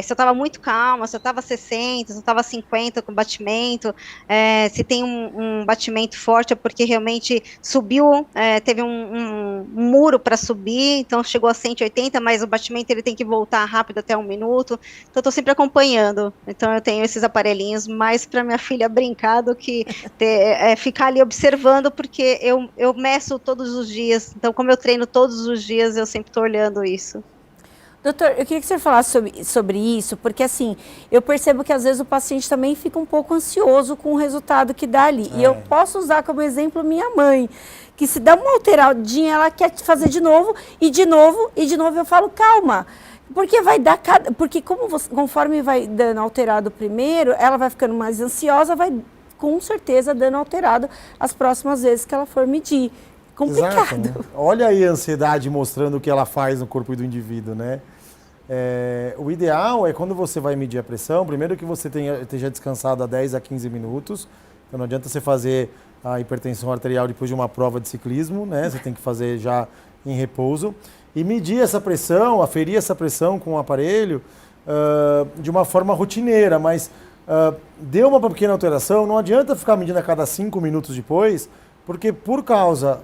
se eu estava muito calma, se eu estava 60, se eu estava 50 com batimento, se tem um batimento forte, é porque realmente subiu, teve um muro para subir, então chegou a 180, mas o batimento ele tem que voltar rápido até 1 minuto, então eu estou sempre acompanhando, então eu tenho esses aparelhinhos mais para minha filha brincar do que ficar ali observando, porque eu meço todos os dias, então como eu treino todos os dias, eu sempre estou olhando isso. Doutor, eu queria que você falasse sobre isso, porque assim, eu percebo que às vezes o paciente também fica um pouco ansioso com o resultado que dá ali. E eu posso usar como exemplo minha mãe, que se dá uma alteradinha, ela quer fazer de novo, e de novo, e de novo eu falo, calma. Porque vai dar porque conforme vai dando alterado primeiro, ela vai ficando mais ansiosa, vai com certeza dando alterado as próximas vezes que ela for medir. Complicado. Exato, né? Olha aí a ansiedade mostrando o que ela faz no corpo do indivíduo, né? O ideal é quando você vai medir a pressão, primeiro que você esteja descansado há 10 a 15 minutos, então não adianta você fazer a hipertensão arterial depois de uma prova de ciclismo, né? Você tem que fazer já em repouso e medir essa pressão, aferir essa pressão com o aparelho de uma forma rotineira, mas deu uma pequena alteração, não adianta ficar medindo a cada 5 minutos depois, porque por causa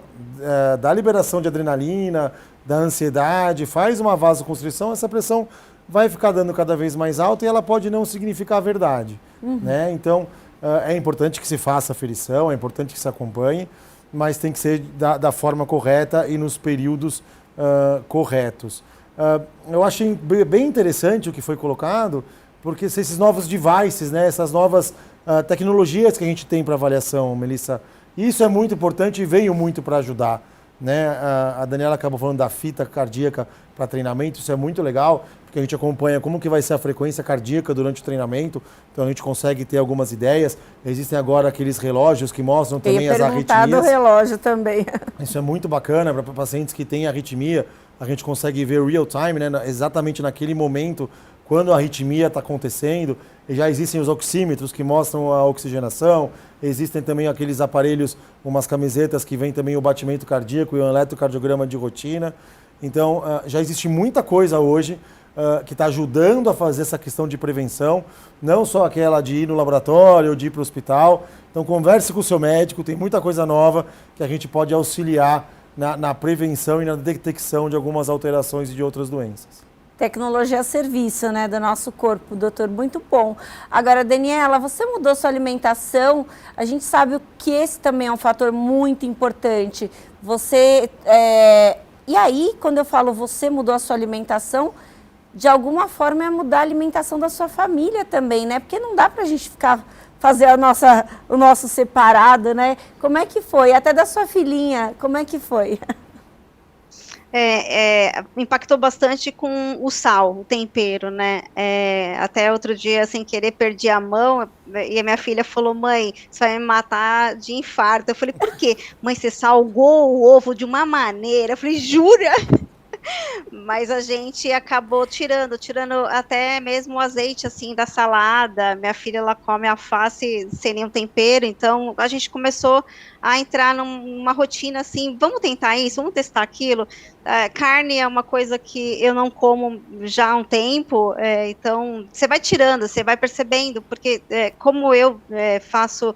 da liberação de adrenalina, da ansiedade, faz uma vasoconstrição, essa pressão vai ficar dando cada vez mais alta e ela pode não significar a verdade. Né? Então, é importante que se faça a aferição, é importante que se acompanhe, mas tem que ser da forma correta e nos períodos corretos. Eu achei bem interessante o que foi colocado, porque esses novos devices, né, essas novas tecnologias que a gente tem para avaliação, Melissa, isso é muito importante e veio muito para ajudar. né? A Daniela acabou falando da fita cardíaca para treinamento, isso é muito legal, porque a gente acompanha como que vai ser a frequência cardíaca durante o treinamento, então a gente consegue ter algumas ideias. Existem agora aqueles relógios que mostram também as arritmias. Do relógio também. Isso é muito bacana para pacientes que têm arritmia, a gente consegue ver real time, né? Exatamente naquele momento, quando a arritmia está acontecendo. E já existem os oxímetros que mostram a oxigenação, existem também aqueles aparelhos, umas camisetas que vem também o batimento cardíaco e o eletrocardiograma de rotina. Então, já existe muita coisa hoje que está ajudando a fazer essa questão de prevenção, não só aquela de ir no laboratório ou de ir para o hospital. Então, converse com o seu médico, tem muita coisa nova que a gente pode auxiliar na prevenção e na detecção de algumas alterações e de outras doenças. Tecnologia a serviço, né, do nosso corpo, doutor, muito bom. Agora, Daniela, você mudou sua alimentação, a gente sabe que esse também é um fator muito importante. E aí, quando eu falo você mudou a sua alimentação, de alguma forma é mudar a alimentação da sua família também, né? Porque não dá pra gente fazer o nosso separado, né? Como é que foi? Até da sua filhinha, como é que foi? Impactou bastante com o sal, o tempero, né? Até outro dia, sem querer, perdi a mão e a minha filha falou: mãe, você vai me matar de infarto. Eu falei: por quê? Mãe, você salgou o ovo de uma maneira. Eu falei: jura? Mas a gente acabou tirando até mesmo o azeite, assim, da salada. Minha filha, ela come alface sem nenhum tempero, então a gente começou a entrar numa rotina, assim, vamos tentar isso, vamos testar aquilo. Carne é uma coisa que eu não como já há um tempo, então você vai tirando, você vai percebendo, porque como eu faço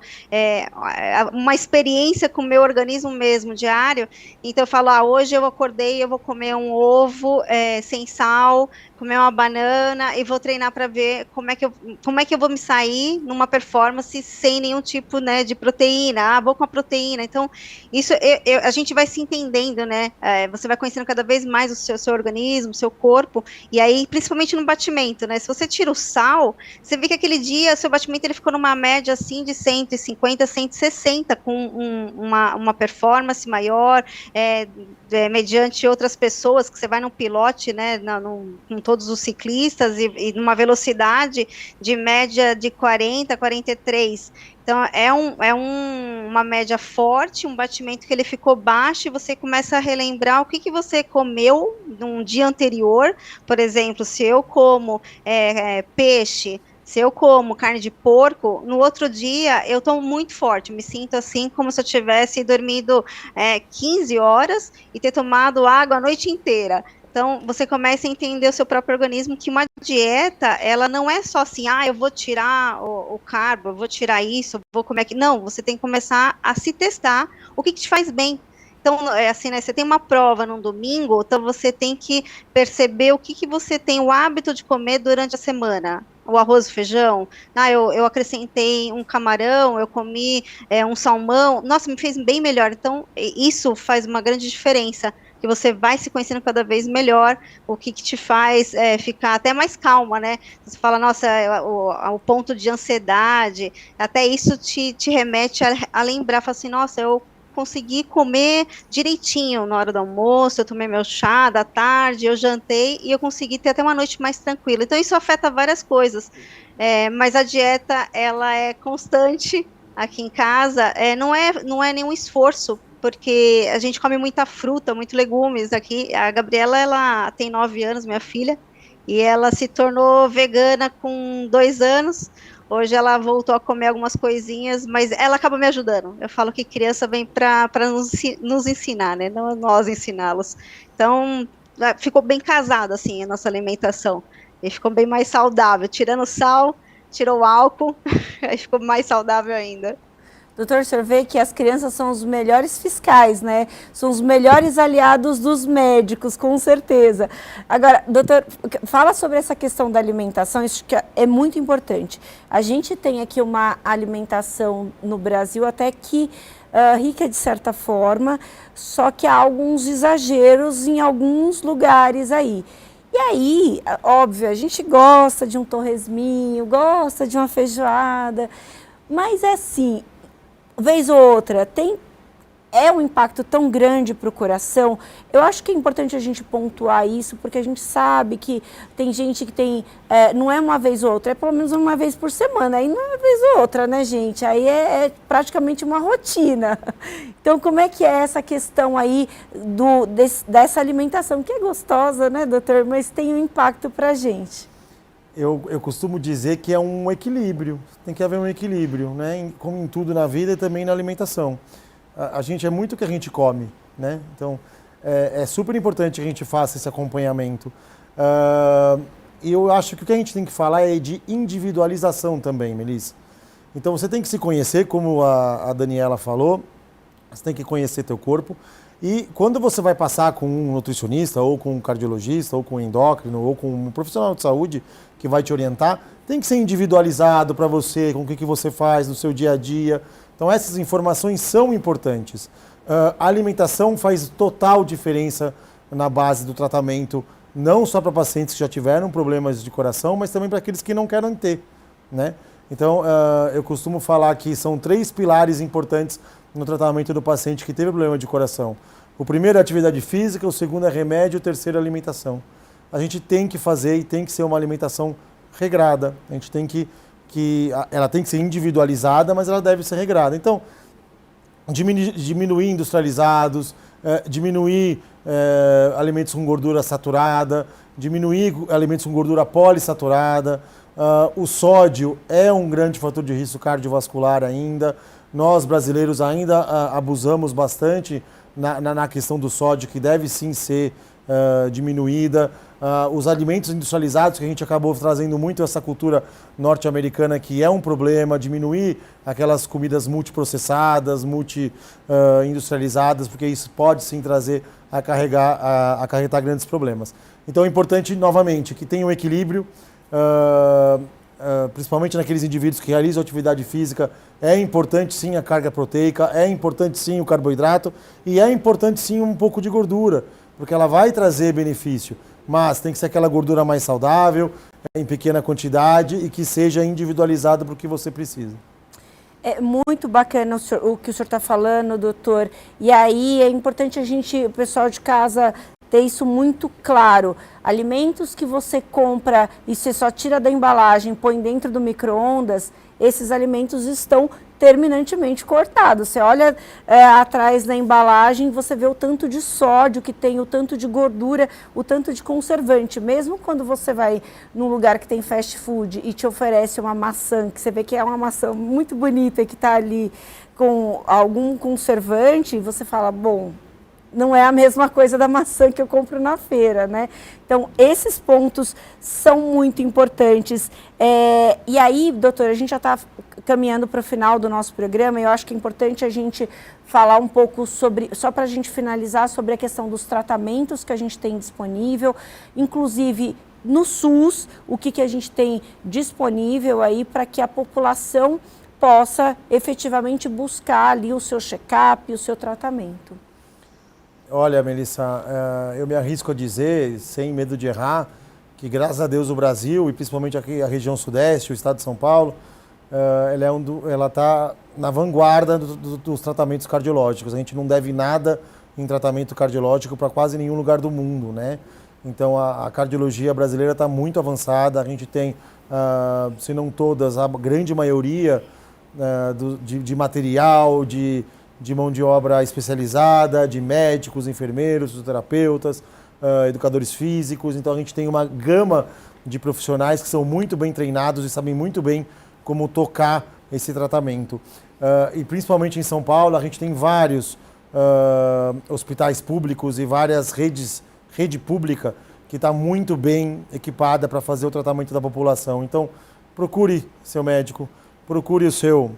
uma experiência com o meu organismo mesmo, diário, então eu falo, hoje eu acordei, eu vou comer um ovo sem sal, comer uma banana e vou treinar para ver como é que eu vou me sair numa performance sem nenhum tipo, né, de proteína. Vou com a proteína. Então, isso a gente vai se entendendo, né? Você vai conhecendo cada vez mais o seu organismo, o seu corpo, e aí, principalmente no batimento, né? Se você tira o sal, você vê que aquele dia, seu batimento ele ficou numa média, assim, de 150, 160, com uma performance maior, mediante outras pessoas, que você vai no pilote, né, com todos os ciclistas, e numa velocidade de média de 40, 43. Então, uma média forte, um batimento que ele ficou baixo, e você começa a relembrar o que você comeu num dia anterior. Por exemplo, se eu como peixe, se eu como carne de porco, no outro dia eu estou muito forte, me sinto assim como se eu tivesse dormido 15 horas e ter tomado água a noite inteira. Então, você começa a entender o seu próprio organismo, que uma dieta, ela não é só assim, eu vou tirar o carbo, eu vou tirar isso, eu vou comer aqui. Não, você tem que começar a se testar o que te faz bem. Então, assim, né, você tem uma prova num domingo, então você tem que perceber o que você tem o hábito de comer durante a semana. O arroz e feijão, eu acrescentei um camarão, eu comi um salmão, nossa, me fez bem melhor. Então, isso faz uma grande diferença, que você vai se conhecendo cada vez melhor, o que te faz ficar até mais calma, né? Você fala, nossa, o ponto de ansiedade, até isso te remete a lembrar, fala assim, nossa, eu consegui comer direitinho na hora do almoço, eu tomei meu chá da tarde, eu jantei e eu consegui ter até uma noite mais tranquila. Então isso afeta várias coisas, mas a dieta, ela é constante aqui em casa, não é nenhum esforço, porque a gente come muita fruta, muito legumes aqui. A Gabriela, ela tem 9 anos, minha filha, e ela se tornou vegana com 2 anos. Hoje ela voltou a comer algumas coisinhas, mas ela acaba me ajudando. Eu falo que criança vem para nos ensinar, né? Não nós ensiná-los. Então, ficou bem casada, assim, a nossa alimentação. E ficou bem mais saudável. Tirando o sal, tirou o álcool, aí ficou mais saudável ainda. Doutor, o senhor vê que as crianças são os melhores fiscais, né? São os melhores aliados dos médicos, com certeza. Agora, doutor, fala sobre essa questão da alimentação, isso que é muito importante. A gente tem aqui uma alimentação no Brasil até que rica de certa forma, só que há alguns exageros em alguns lugares aí. E aí, óbvio, a gente gosta de um torresminho, gosta de uma feijoada, mas é assim, vez ou outra, tem é um impacto tão grande para o coração. Eu acho que é importante a gente pontuar isso, porque a gente sabe que tem gente que tem, não é uma vez ou outra, é pelo menos uma vez por semana, aí não é uma vez ou outra, né, gente? Aí é praticamente uma rotina. Então, como é que é essa questão aí dessa alimentação, que é gostosa, né, doutor, mas tem um impacto para a gente? Eu costumo dizer que é um equilíbrio, tem que haver um equilíbrio, né? Como em tudo na vida e também na alimentação. A gente é muito o que a gente come, né? Então, é super importante que a gente faça esse acompanhamento. E eu acho que o que a gente tem que falar é de individualização também, Melissa. Então, você tem que se conhecer, como a Daniela falou, você tem que conhecer teu corpo. E quando você vai passar com um nutricionista, ou com um cardiologista, ou com um endócrino, ou com um profissional de saúde que vai te orientar, tem que ser individualizado para você, com o que você faz no seu dia a dia. Então essas informações são importantes. A alimentação faz total diferença na base do tratamento, não só para pacientes que já tiveram problemas de coração, mas também para aqueles que não querem ter, né? Então eu costumo falar que são 3 pilares importantes no tratamento do paciente que teve problema de coração. O primeiro é atividade física, o segundo é remédio, o terceiro é alimentação. A gente tem que fazer e tem que ser uma alimentação regrada. A gente tem ela tem que ser individualizada, mas ela deve ser regrada. Então, diminuir industrializados, diminuir alimentos com gordura saturada, diminuir alimentos com gordura polissaturada. O sódio é um grande fator de risco cardiovascular ainda. Nós, brasileiros, ainda abusamos bastante na questão do sódio, que deve sim ser diminuída. Os alimentos industrializados, que a gente acabou trazendo muito essa cultura norte-americana, que é um problema, diminuir aquelas comidas multiprocessadas, multi-industrializadas, porque isso pode sim trazer, acarretar grandes problemas. Então é importante, novamente, que tenha um equilíbrio, principalmente naqueles indivíduos que realizam atividade física. É importante sim a carga proteica, é importante sim o carboidrato e é importante sim um pouco de gordura, porque ela vai trazer benefício, mas tem que ser aquela gordura mais saudável, em pequena quantidade e que seja individualizada para o que você precisa. É muito bacana o que o senhor está falando, doutor. E aí é importante o pessoal de casa, ter isso muito claro. Alimentos que você compra e você só tira da embalagem, põe dentro do micro-ondas, esses alimentos estão terminantemente cortados. Você olha atrás da embalagem, você vê o tanto de sódio que tem, o tanto de gordura, o tanto de conservante. Mesmo quando você vai num lugar que tem fast food e te oferece uma maçã, que você vê que é uma maçã muito bonita, que está ali com algum conservante, você fala, bom, não é a mesma coisa da maçã que eu compro na feira, né? Então, esses pontos são muito importantes. E aí, doutora, a gente já está caminhando para o final do nosso programa, e eu acho que é importante a gente falar um pouco sobre, só para a gente finalizar, sobre a questão dos tratamentos que a gente tem disponível, inclusive no SUS, o que a gente tem disponível aí para que a população possa efetivamente buscar ali o seu check-up, o seu tratamento. Olha, Melissa, eu me arrisco a dizer, sem medo de errar, que graças a Deus o Brasil, e principalmente aqui a região sudeste, o estado de São Paulo, ela está na vanguarda dos tratamentos cardiológicos. A gente não deve nada em tratamento cardiológico para quase nenhum lugar do mundo, né? Então a cardiologia brasileira está muito avançada, a gente tem, se não todas, a grande maioria de material, de mão de obra especializada, de médicos, enfermeiros, fisioterapeutas, educadores físicos. Então a gente tem uma gama de profissionais que são muito bem treinados e sabem muito bem como tocar esse tratamento. E principalmente em São Paulo, a gente tem vários hospitais públicos e várias rede pública que está muito bem equipada para fazer o tratamento da população. Então procure seu médico, procure o seu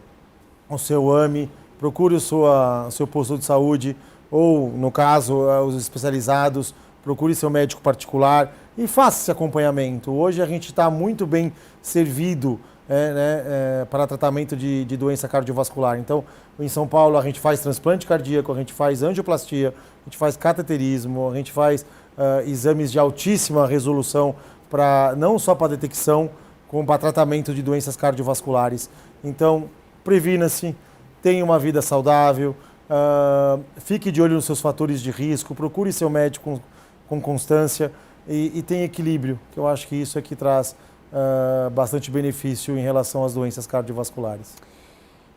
AME, procure o seu posto de saúde, ou, no caso, os especializados, procure seu médico particular e faça esse acompanhamento. Hoje a gente está muito bem servido para tratamento de doença cardiovascular. Então, em São Paulo, a gente faz transplante cardíaco, a gente faz angioplastia, a gente faz cateterismo, a gente faz exames de altíssima resolução, não só para detecção, como para tratamento de doenças cardiovasculares. Então, previna-se. Tenha uma vida saudável, Fique de olho nos seus fatores de risco, procure seu médico com constância e tenha equilíbrio, que eu acho que isso é que traz bastante benefício em relação às doenças cardiovasculares.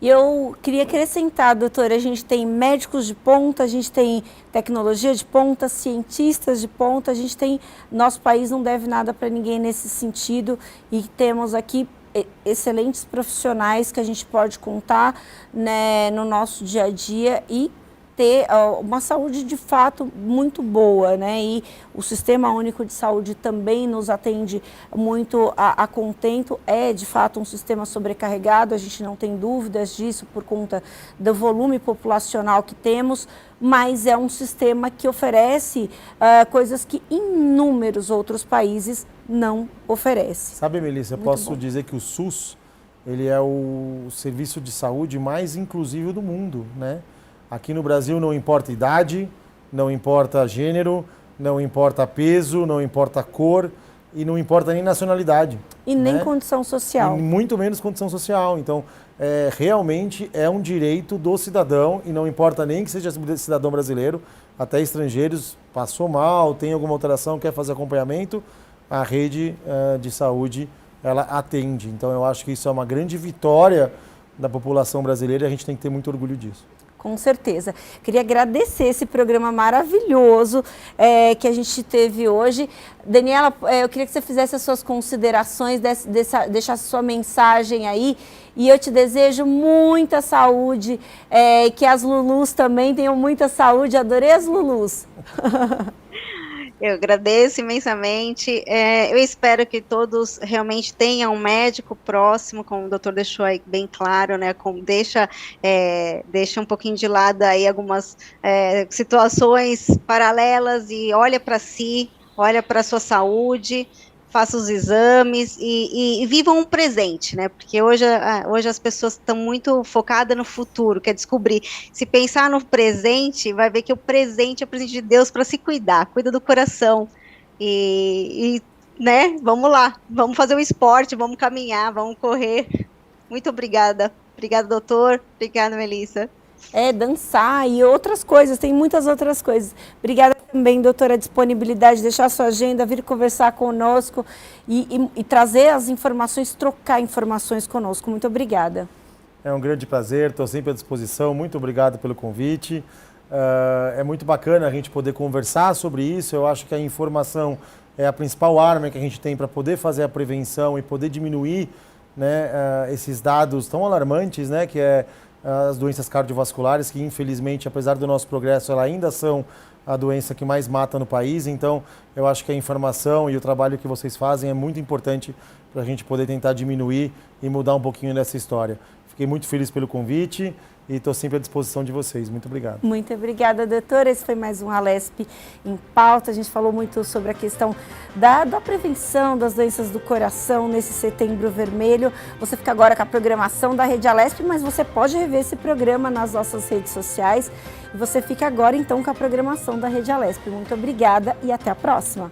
E eu queria acrescentar, doutora, a gente tem médicos de ponta, a gente tem tecnologia de ponta, cientistas de ponta, a gente tem, nosso país não deve nada para ninguém nesse sentido e temos aqui excelentes profissionais que a gente pode contar, né, no nosso dia a dia e ter uma saúde de fato muito boa, né? E o Sistema Único de Saúde também nos atende muito a contento, é de fato um sistema sobrecarregado, a gente não tem dúvidas disso por conta do volume populacional que temos, mas é um sistema que oferece coisas que inúmeros outros países não oferecem. Sabe, Melissa, eu posso dizer que o SUS, ele é o serviço de saúde mais inclusivo do mundo, né? Aqui no Brasil não importa idade, não importa gênero, não importa peso, não importa cor e não importa nem nacionalidade. E nem condição social. E muito menos condição social. Então, realmente é um direito do cidadão e não importa nem que seja cidadão brasileiro, até estrangeiros, passou mal, tem alguma alteração, quer fazer acompanhamento, a rede de saúde, ela atende. Então, eu acho que isso é uma grande vitória da população brasileira e a gente tem que ter muito orgulho disso. Com certeza. Queria agradecer esse programa maravilhoso que a gente teve hoje. Daniela, eu queria que você fizesse as suas considerações, deixasse sua mensagem aí. E eu te desejo muita saúde, que as Lulus também tenham muita saúde. Adorei as Lulus. Eu agradeço imensamente. Eu espero que todos realmente tenham um médico próximo, como o doutor deixou aí bem claro, né? Deixa um pouquinho de lado aí algumas situações paralelas e olha para si, olha para a sua saúde, faça os exames e vivam um presente, né? Porque hoje as pessoas estão muito focadas no futuro, quer descobrir. Se pensar no presente, vai ver que o presente é o presente de Deus para se cuidar, cuida do coração. Né? Vamos lá, vamos fazer um esporte, vamos caminhar, vamos correr. Muito obrigada. Obrigada, doutor. Obrigada, Melissa. Dançar e outras coisas, tem muitas outras coisas. Obrigada também, doutora, a disponibilidade de deixar a sua agenda, vir conversar conosco e trazer as informações, trocar informações conosco. Muito obrigada. É um grande prazer, estou sempre à disposição. Muito obrigado pelo convite. É muito bacana a gente poder conversar sobre isso. Eu acho que a informação é a principal arma que a gente tem para poder fazer a prevenção e poder diminuir, né, esses dados tão alarmantes, né, que é as doenças cardiovasculares, que infelizmente, apesar do nosso progresso, elas ainda são a doença que mais mata no país. Então, eu acho que a informação e o trabalho que vocês fazem é muito importante para a gente poder tentar diminuir e mudar um pouquinho dessa história. Fiquei muito feliz pelo convite e estou sempre à disposição de vocês. Muito obrigado. Muito obrigada, doutora. Esse foi mais um Alesp em Pauta. A gente falou muito sobre a questão da prevenção das doenças do coração nesse Setembro Vermelho. Você fica agora com a programação da Rede Alesp, mas você pode rever esse programa nas nossas redes sociais. E você fica agora, então, com a programação da Rede Alesp. Muito obrigada e até a próxima.